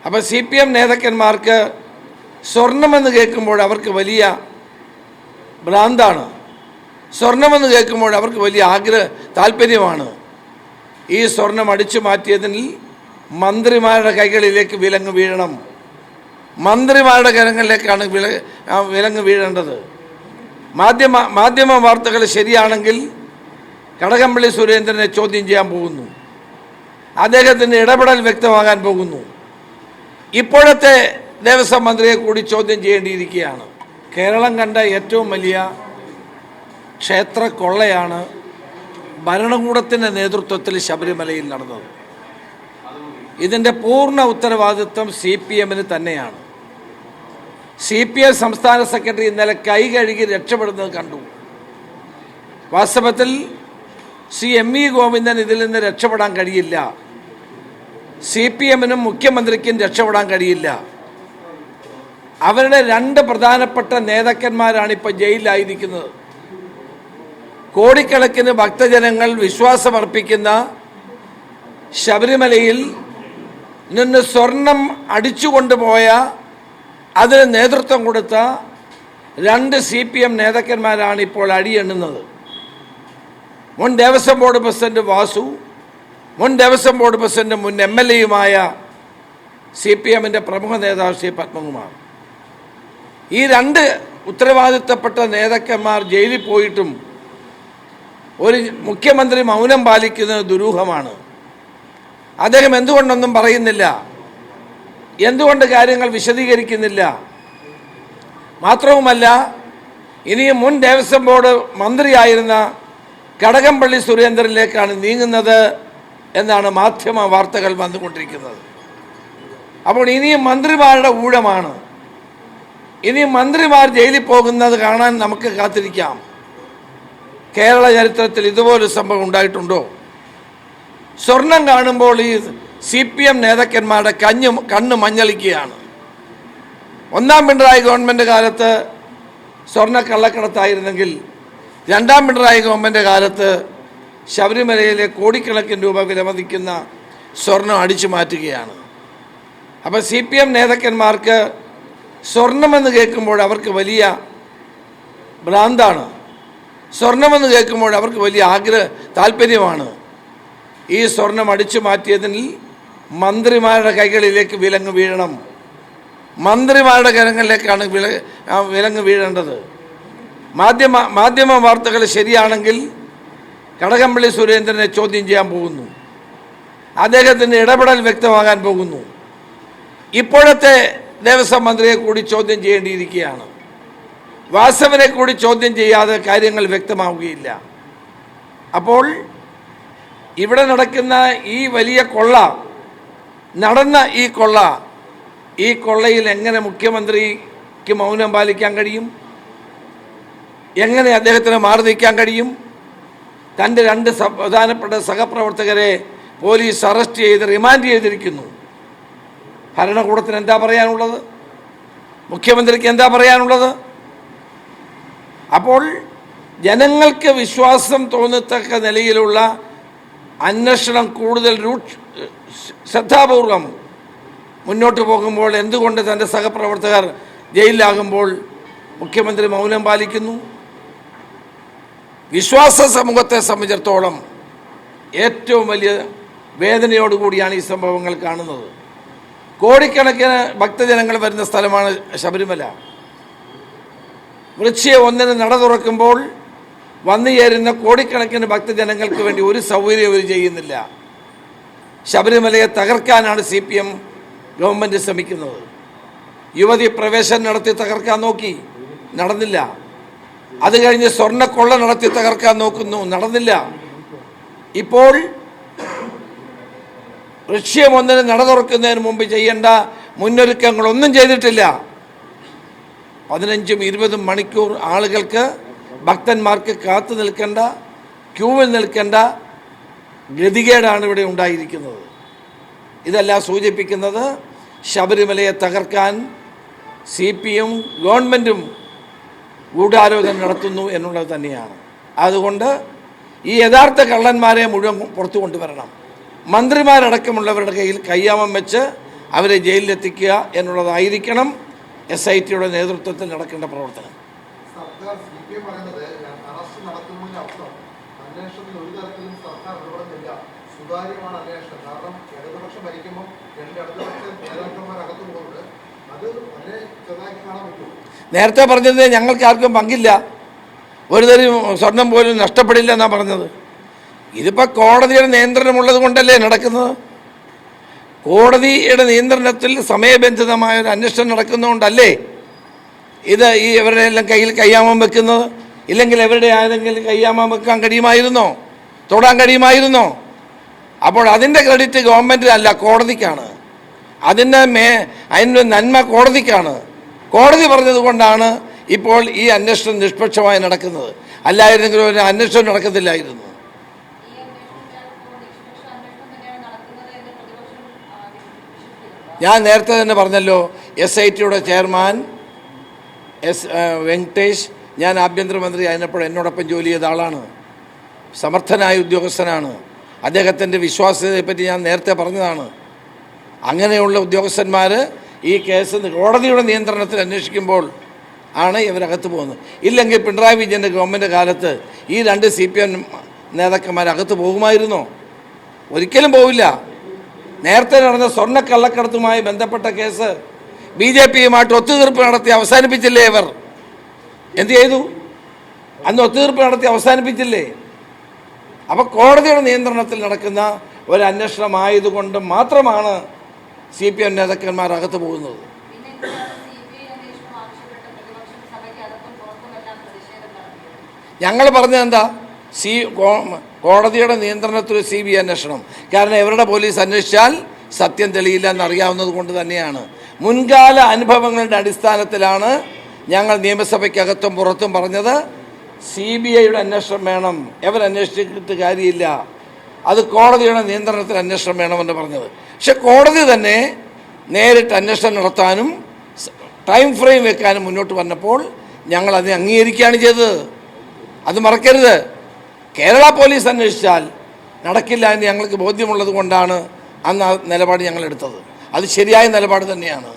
അപ്പോൾ CPM നേതാക്കന്മാർക്ക് സ്വർണമെന്ന് കേൾക്കുമ്പോൾ അവർക്ക് വലിയ ഭ്രാന്താണ്. സ്വർണമെന്ന് കേൾക്കുമ്പോൾ അവർക്ക് വലിയ താല്പര്യമാണ്. ഈ സ്വർണം അടിച്ചു മാറ്റിയതിൽ മന്ത്രിമാരുടെ കൈകളിലേക്ക് വിലങ്ങ് വീഴണം. മന്ത്രിമാരുടെ കരങ്ങളിലേക്കാണ് വിലങ്ങ് വീഴേണ്ടത്. മാധ്യമ വാർത്തകൾ ശരിയാണെങ്കിൽ കടകംപള്ളി സുരേന്ദ്രനെ ചോദ്യം ചെയ്യാൻ പോകുന്നു. അദ്ദേഹത്തിൻ്റെ ഇടപെടൽ വ്യക്തമാകാൻ പോകുന്നു. ഇപ്പോഴത്തെ ദേവസ്വം മന്ത്രിയെ കൂടി ചോദ്യം ചെയ്യേണ്ടിയിരിക്കുകയാണ്. കേരളം കണ്ട ഏറ്റവും വലിയ ക്ഷേത്ര കൊള്ളയാണ് ഭരണകൂടത്തിൻ്റെ നേതൃത്വത്തിൽ ശബരിമലയിൽ നടന്നത്. ഇതിൻ്റെ പൂർണ്ണ ഉത്തരവാദിത്വം CPMന് തന്നെയാണ്. CPM സംസ്ഥാന സെക്രട്ടറി ഇന്നലെ കൈ കഴുകി രക്ഷപ്പെടുന്നത് കണ്ടു. വാസ്തവത്തിൽ ME ഗോവിന്ദൻ ഇതിൽ നിന്ന് രക്ഷപ്പെടാൻ കഴിയില്ല. CPMനും മുഖ്യമന്ത്രിക്കും രക്ഷപ്പെടാൻ കഴിയില്ല. അവരുടെ രണ്ട് പ്രധാനപ്പെട്ട നേതാക്കന്മാരാണ് ഇപ്പോൾ ജയിലിലായിരിക്കുന്നത്. കോടിക്കണക്കിന് ഭക്തജനങ്ങൾ വിശ്വാസമർപ്പിക്കുന്ന ശബരിമലയിൽ നിന്ന് സ്വർണം അടിച്ചുകൊണ്ടുപോയ അതിന് നേതൃത്വം കൊടുത്ത രണ്ട് CPM നേതാക്കന്മാരാണ് ഇപ്പോൾ അടിയെണ്ണുന്നത്. മുൻ ദേവസ്വം ബോർഡ് പ്രസിഡന്റ് വാസു, മുൻ ദേവസ്വം ബോർഡ് പ്രസിഡന്റ് മുൻ MLAയുമായ CPMന്റെ പ്രമുഖ നേതാവ് ശ്രീ പത്മകുമാർ. ഈ രണ്ട് ഉത്തരവാദിത്തപ്പെട്ട നേതാക്കന്മാർ ജയിലിൽ പോയിട്ടും ഒരു മുഖ്യമന്ത്രി മൗനം പാലിക്കുന്നത് ദുരൂഹമാണ്. അദ്ദേഹം എന്തുകൊണ്ടൊന്നും പറയുന്നില്ല, എന്തുകൊണ്ട് കാര്യങ്ങൾ വിശദീകരിക്കുന്നില്ല. മാത്രവുമല്ല, ഇനിയും മുൻ ദേവസ്വം ബോർഡ് മന്ത്രിയായിരുന്ന കടകംപള്ളി സുരേന്ദ്രനിലേക്കാണ് നീങ്ങുന്നത് എന്നാണ് മാധ്യമ വാർത്തകൾ വന്നുകൊണ്ടിരിക്കുന്നത്. അപ്പോൾ ഇനിയും മന്ത്രിമാരുടെ ഊഴമാണ്. ഇനിയും മന്ത്രിമാർ ജയിലിൽ പോകുന്നത് കാണാൻ നമുക്ക് കാത്തിരിക്കാം. കേരള ചരിത്രത്തിൽ ഇതുപോലൊരു സംഭവം ഉണ്ടായിട്ടുണ്ടോ? സ്വർണം കാണുമ്പോൾ ഈ CPM നേതാക്കന്മാരുടെ കണ്ണ് മഞ്ഞളിക്കുകയാണ്. ഒന്നാം പിണറായി ഗവൺമെൻറ് കാലത്ത് സ്വർണ്ണ കള്ളക്കടത്തായിരുന്നെങ്കിൽ രണ്ടാം പിണറായി ഗവൺമെൻറ് കാലത്ത് ശബരിമലയിലെ കോടിക്കണക്കിന് രൂപ വിലമതിക്കുന്ന സ്വർണം അടിച്ചു മാറ്റുകയാണ്. അപ്പോൾ CPM നേതാക്കന്മാർക്ക് സ്വർണമെന്ന് കേൾക്കുമ്പോൾ അവർക്ക് വലിയ ഭ്രാന്താണ്. സ്വർണമെന്ന് കേൾക്കുമ്പോൾ അവർക്ക് വലിയ താല്പര്യമാണ്. ഈ സ്വർണം അടിച്ചു മാറ്റിയതിൽ മന്ത്രിമാരുടെ കൈകളിലേക്ക് വിലങ്ങ് വീഴണം. മന്ത്രിമാരുടെ കരങ്ങളിലേക്കാണ് വിലങ്ങ് വീഴേണ്ടത്. മാധ്യമ വാർത്തകൾ ശരിയാണെങ്കിൽ കടകംപള്ളി സുരേന്ദ്രനെ ചോദ്യം ചെയ്യാൻ പോകുന്നു. അദ്ദേഹത്തിൻ്റെ ഇടപെടൽ വ്യക്തമാകാൻ പോകുന്നു. ഇപ്പോഴത്തെ ദേവസ്വം മന്ത്രിയെ കൂടി ചോദ്യം ചെയ്യേണ്ടിയിരിക്കുകയാണ്. വാസവനെ കൂടി ചോദ്യം ചെയ്യാതെ കാര്യങ്ങൾ വ്യക്തമാവുകയില്ല. അപ്പോൾ ഇവിടെ നടക്കുന്ന ഈ വലിയ നടന്ന ഈ കൊള്ളയിൽ എങ്ങനെ മുഖ്യമന്ത്രിക്ക് മൗനം പാലിക്കാൻ കഴിയും? എങ്ങനെ അദ്ദേഹത്തിന് മാറി നിൽക്കാൻ കഴിയും? തൻ്റെ രണ്ട് പ്രധാനപ്പെട്ട സഹപ്രവർത്തകരെ പോലീസ് അറസ്റ്റ് ചെയ്ത് റിമാൻഡ് ചെയ്തിരിക്കുന്നു. ഭരണകൂടത്തിന് എന്താ പറയാനുള്ളത്? മുഖ്യമന്ത്രിക്ക് എന്താ പറയാനുള്ളത്? അപ്പോൾ ജനങ്ങൾക്ക് വിശ്വാസം തോന്നത്തക്ക നിലയിലുള്ള അന്വേഷണം കൂടുതൽ ശ്രദ്ധാപൂർവം മുന്നോട്ട് പോകുമ്പോൾ എന്തുകൊണ്ട് തൻ്റെ സഹപ്രവർത്തകർ ജയിലിലാകുമ്പോൾ മുഖ്യമന്ത്രി മൗനം പാലിക്കുന്നു? വിശ്വാസ സമൂഹത്തെ സംബന്ധിച്ചിടത്തോളം ഏറ്റവും വലിയ വേദനയോടുകൂടിയാണ് ഈ സംഭവങ്ങൾ കാണുന്നത്. കോടിക്കണക്കിന് ഭക്തജനങ്ങൾ വരുന്ന സ്ഥലമാണ് ശബരിമല. വൃശ്ചിക 1 നട തുറക്കുമ്പോൾ വന്നു ചേരുന്ന കോടിക്കണക്കിന് ഭക്തജനങ്ങൾക്ക് വേണ്ടി ഒരു സൗകര്യം അവർ ചെയ്യുന്നില്ല. ശബരിമലയെ തകർക്കാനാണ് CPM ഗവൺമെൻറ് ശ്രമിക്കുന്നത്. യുവതി പ്രവേശനം നടത്തി തകർക്കാൻ നോക്കി, നടന്നില്ല. അത് കഴിഞ്ഞ് സ്വർണ്ണക്കൊള്ള നടത്തി തകർക്കാൻ നോക്കുന്നു, നടന്നില്ല. ഇപ്പോൾ വൃശ്ചിക 1 നട തുറക്കുന്നതിന് മുമ്പ് ചെയ്യേണ്ട മുന്നൊരുക്കങ്ങളൊന്നും ചെയ്തിട്ടില്ല. 15-20 മണിക്കൂർ ആളുകൾക്ക്, ഭക്തന്മാർക്ക് കാത്തു നിൽക്കേണ്ട, ക്യൂവിൽ നിൽക്കേണ്ട ഗതികേടാണ് ഇവിടെ ഉണ്ടായിരിക്കുന്നത്. ഇതെല്ലാം സൂചിപ്പിക്കുന്നത് ശബരിമലയെ തകർക്കാൻ CPM ഗവൺമെൻറ്റും ഗൂഢാലോചന നടത്തുന്നു എന്നുള്ളത് തന്നെയാണ്. അതുകൊണ്ട് ഈ യഥാർത്ഥ കള്ളന്മാരെ മുഴുവൻ പുറത്തു കൊണ്ടുവരണം. മന്ത്രിമാരടക്കമുള്ളവരുടെ കയ്യിൽ കയ്യാമം വെച്ച് അവരെ ജയിലിലെത്തിക്കുക എന്നുള്ളതായിരിക്കണം SITയുടെ നേതൃത്വത്തിൽ നടക്കേണ്ട പ്രവർത്തനം. സർക്കാർ CPM പറയുന്നത് അറസ്റ്റ് നടത്തുന്നതിനപ്പുറം അന്വേഷണത്തിൽ ഒരു തരത്തിലും സർക്കാർ ഇടപെടുന്നില്ല, സുതാര്യമാണ് അന്വേഷണം. കാരണം ഇടതുപക്ഷം ഭരിക്കുമ്പോൾ 2 ഇടതുപക്ഷ നേതാക്കന്മാരകത്ത് പോകുന്നത് അത് വളരെ ചെറുതാക്കി കാണാൻ പറ്റും. നേരത്തെ പറഞ്ഞത് ഞങ്ങൾക്ക് ആർക്കും പങ്കില്ല, ഒരു തരം സ്വർണം പോലും നഷ്ടപ്പെടില്ല എന്നാണ് പറഞ്ഞത്. ഇതിപ്പോൾ കോടതിയുടെ നിയന്ത്രണമുള്ളത് കൊണ്ടല്ലേ നടക്കുന്നത്. കോടതിയുടെ നിയന്ത്രണത്തിൽ സമയബന്ധിതമായ ഒരു അന്വേഷണം നടക്കുന്നതുകൊണ്ടല്ലേ ഇത് ഇവരുടെ എല്ലാം കയ്യിൽ കയ്യാമം വെക്കുന്നത്. ഇല്ലെങ്കിൽ എവരുടെ ആരെങ്കിലും കയ്യാമം വെക്കാൻ കഴിയുമായിരുന്നോ, തൊടാൻ കഴിയുമായിരുന്നോ? അപ്പോൾ അതിൻ്റെ ക്രെഡിറ്റ് ഗവൺമെൻറ് അല്ല, കോടതിക്കാണ്. അതിൻ്റെ നന്മ കോടതിക്കാണ്. കോടതി പറഞ്ഞതുകൊണ്ടാണ് ഇപ്പോൾ ഈ അന്വേഷണം നിഷ്പക്ഷമായി നടക്കുന്നത്. അല്ലായിരുന്നെങ്കിൽ ഒരു അന്വേഷണം നടക്കത്തില്ലായിരുന്നു. ഞാൻ നേരത്തെ തന്നെ പറഞ്ഞല്ലോ, SITയുടെ ചെയർമാൻ വെങ്കടേഷ്, ഞാൻ ആഭ്യന്തരമന്ത്രി ആയിരുന്നപ്പോൾ എന്നോടൊപ്പം ജോലി ചെയ്ത ആളാണ്, സമർത്ഥനായ ഉദ്യോഗസ്ഥനാണ്. അദ്ദേഹത്തിൻ്റെ വിശ്വാസ്യതയെപ്പറ്റി ഞാൻ നേരത്തെ പറഞ്ഞതാണ്. അങ്ങനെയുള്ള ഉദ്യോഗസ്ഥന്മാർ ഈ കേസ് കോടതിയുടെ നിയന്ത്രണത്തിൽ അന്വേഷിക്കുമ്പോൾ ആണ് ഇവരകത്ത് പോകുന്നത്. ഇല്ലെങ്കിൽ പിണറായി വിജയൻ്റെ ഗവൺമെൻറ് കാലത്ത് ഈ 2 CPM നേതാക്കന്മാരകത്ത് പോകുമായിരുന്നോ? ഒരിക്കലും പോവില്ല. നേരത്തെ നടന്ന സ്വർണ്ണക്കള്ളക്കടത്തുമായി ബന്ധപ്പെട്ട കേസ് BJPയുമായിട്ട് ഒത്തുതീർപ്പ് നടത്തി അവസാനിപ്പിച്ചില്ലേ ഇവർ? എന്ത് ചെയ്തു? അന്ന് ഒത്തുതീർപ്പ് നടത്തി അവസാനിപ്പിച്ചില്ലേ? അപ്പോൾ കോടതിയുടെ നിയന്ത്രണത്തിൽ നടക്കുന്ന ഒരു അന്വേഷണമായതുകൊണ്ട് മാത്രമാണ് CPM നേതാക്കന്മാർ അകത്ത് പോകുന്നത്. ഞങ്ങൾ പറഞ്ഞത് എന്താ? കോടതിയുടെ നിയന്ത്രണത്തിൽ CBI അന്വേഷണം. കാരണം ഇവരുടെ പോലീസ് അന്വേഷിച്ചാൽ സത്യം തെളിയില്ല എന്നറിയാവുന്നത് കൊണ്ട് തന്നെയാണ്. മുൻകാല അനുഭവങ്ങളുടെ അടിസ്ഥാനത്തിലാണ് ഞങ്ങൾ നിയമസഭയ്ക്കകത്തും പുറത്തും പറഞ്ഞത് CBIയുടെ അന്വേഷണം വേണം, എവരന്വേഷിച്ചിട്ട് കാര്യമില്ല, അത് കോടതിയുടെ നിയന്ത്രണത്തിൽ അന്വേഷണം വേണമെന്ന് പറഞ്ഞത്. പക്ഷെ കോടതി തന്നെ നേരിട്ട് അന്വേഷണം നടത്താനും ടൈം ഫ്രെയിം വെക്കാനും മുന്നോട്ട് വന്നപ്പോൾ ഞങ്ങൾ അതിനെ അംഗീകരിക്കുകയാണ് ചെയ്തത്. അത് മറക്കരുത്. കേരള പോലീസ് അന്വേഷിച്ചാൽ നടക്കില്ല എന്ന് ഞങ്ങൾക്ക് ബോധ്യമുള്ളത് കൊണ്ടാണ് അന്ന് ആ നിലപാട് ഞങ്ങൾ എടുത്തത്. അത് ശരിയായ നിലപാട് തന്നെയാണ്.